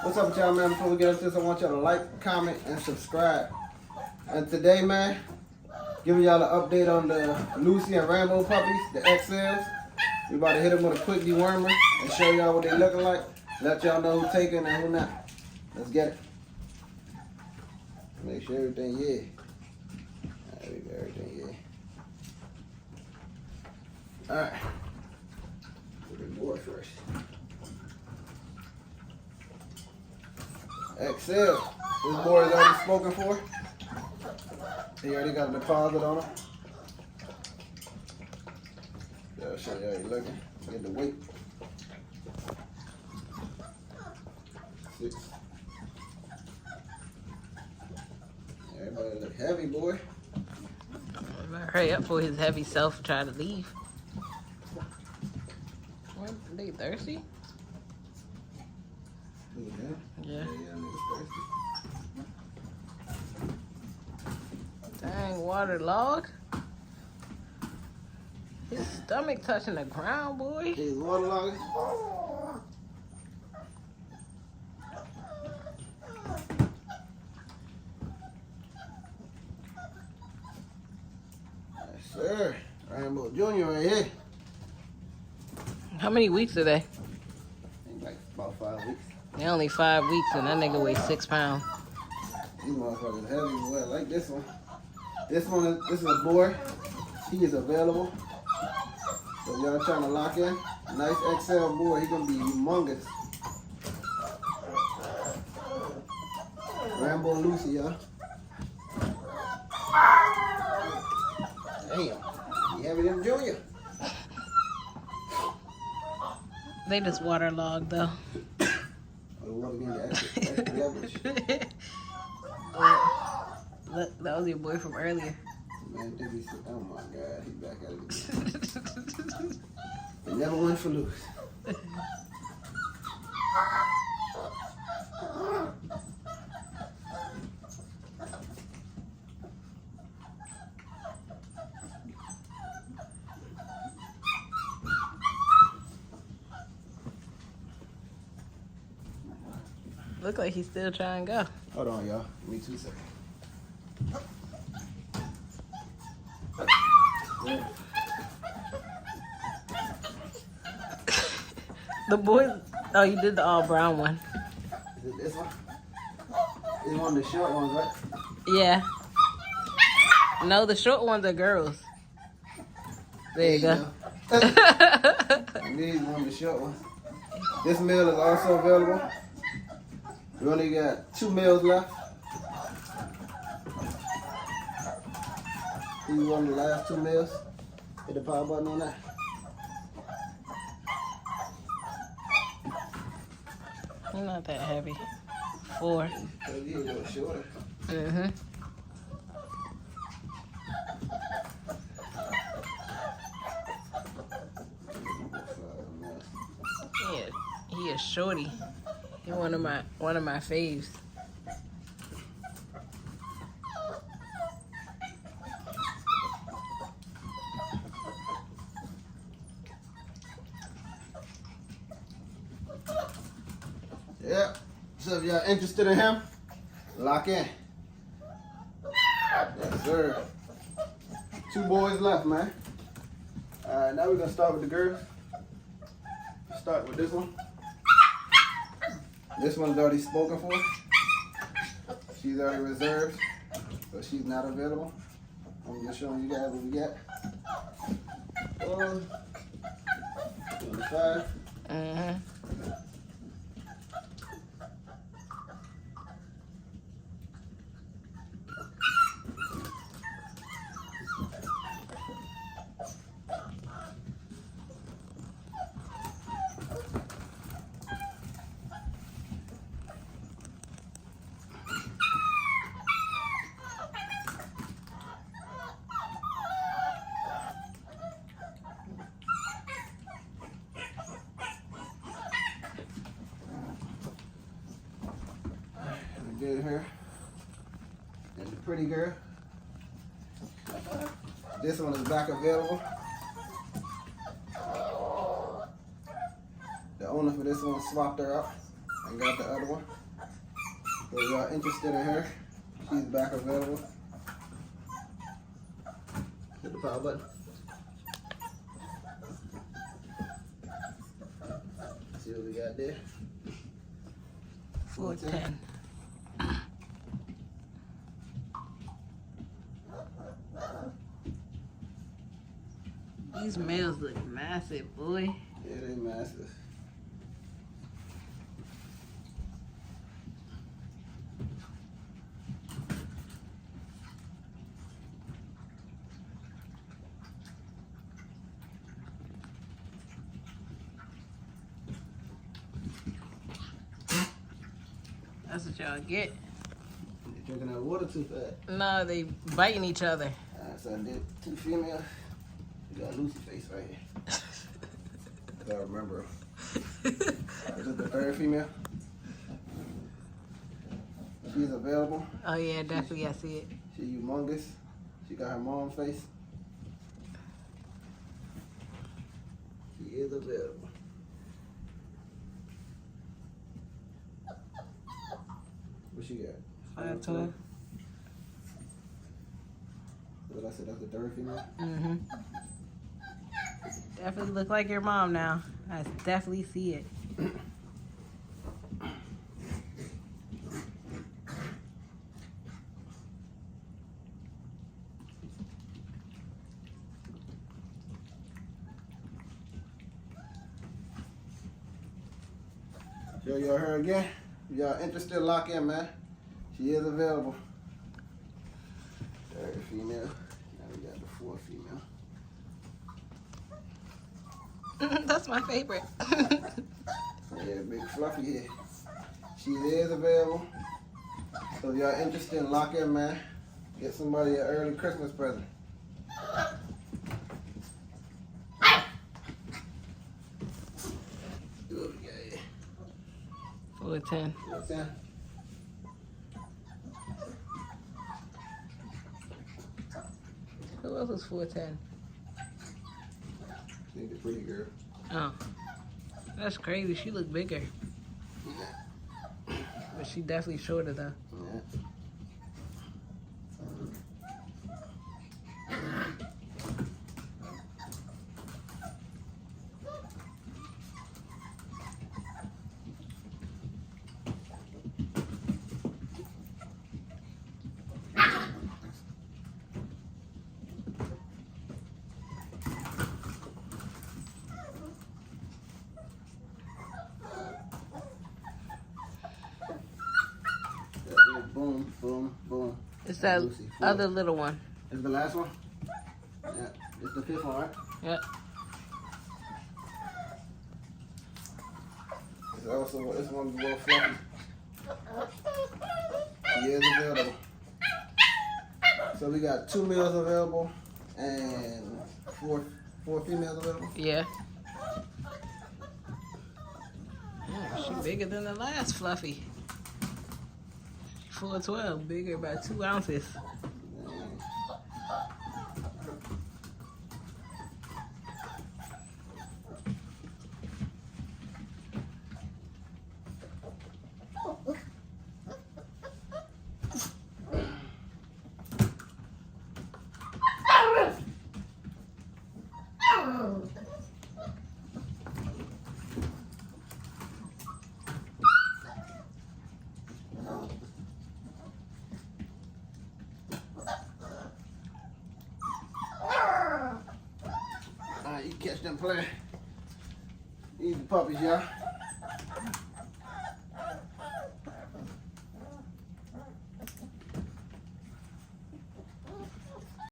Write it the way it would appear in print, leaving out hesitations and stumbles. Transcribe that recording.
What's up with y'all, man? Before we get into this, I want y'all to like, comment, and subscribe. And today, man, giving y'all an update on the Lucy and Rambo puppies, the XLs. We about to hit them with a quick dewormer and show y'all what they looking like. Let y'all know who's taking and who not. Let's get it. Make sure everything, yeah. There we go, everything, yeah. Alright. Put the board first. XL. This board is already spoken for. He already got a deposit on him. Yeah, I'll show you how he's looking. Get the weight. 6. Everybody look heavy, boy. Hurry up for his heavy self trying to leave. What, they thirsty? Yeah. Dang, waterlogged. His stomach touching the ground, boy. He's waterlogged. Yes, sir. Rambo Jr. right here. How many weeks are they? I think like about 5 weeks. They only 5 weeks and that nigga weighs 6 pounds. These motherfuckers heavy, boy. I like this one. This is a boy. He is available. So y'all trying to lock in? Nice XL boy. He gonna be humongous. Rambo and Lucy, y'all. Damn. He heavy than Junior. They just waterlogged though. Oh, the water getting extra leverage. Look, that was your boy from earlier. Man, oh my God, he back at it again. They never went for loose. Look like he's still trying to go. Hold on, y'all. Give me 2 seconds. The boy, oh, you did the all brown one. Is it this one? It's one of the short ones, right? Yeah. No, the short ones are girls. There you go. And these one of the short ones. This meal is also available. We only got 2 meals left. These are one of the last 2 meals. Hit the power button on that. You're not that heavy. 4. So these are a little shorter. Mm-hmm. Yeah, he is shorty. He one of my faves. Yeah. So if y'all interested in him, lock in. Yes, sir. 2 boys left, man. Alright, now we're gonna start with the girls. Start with this one. This one's already spoken for. She's already reserved, so she's not available. I'm just showing you guys what we got. 25. Mm-hmm. Good hair. And the pretty girl. This one is back available. The owner for this one swapped her out. I got the other one. So if y'all interested in her, she's back available. Hit the power button. See what we got there. 410. These males look massive, boy. Yeah, they massive. That's what y'all get. They drinking that water too fast. No, they biting each other. Alright, so I did 2 females. We got Lucy face right here. I gotta remember. This is the 3rd female. She's available. Oh yeah, definitely I see it. She humongous. She got her mom face. She is available. What she got? 512. What I said, that's the 3rd female? Mm-hmm. Definitely look like your mom now. I definitely see it. Show y'all her again. If y'all interested, lock in, man. She is available. 3rd female. Now we got the 4th female. That's my favorite. Yeah, big fluffy here. She is available. So if y'all interested, lock in, man. Get somebody an early Christmas present. Do what we got here. 410. 410. Who else was 410? I think the pretty girl. Oh. That's crazy. She looked bigger. But she definitely shorter though. Yeah. Boom, boom, boom. It's that Lucy, other little one. This the last one? Yeah. This the 5th one, right? Yep. This one's a little fluffy. She is available. So we got 2 males available and four females available. Yeah. Yeah, she bigger than the last fluffy. 412, bigger by 2 ounces. Alright, you catch them playing. These the puppies, y'all.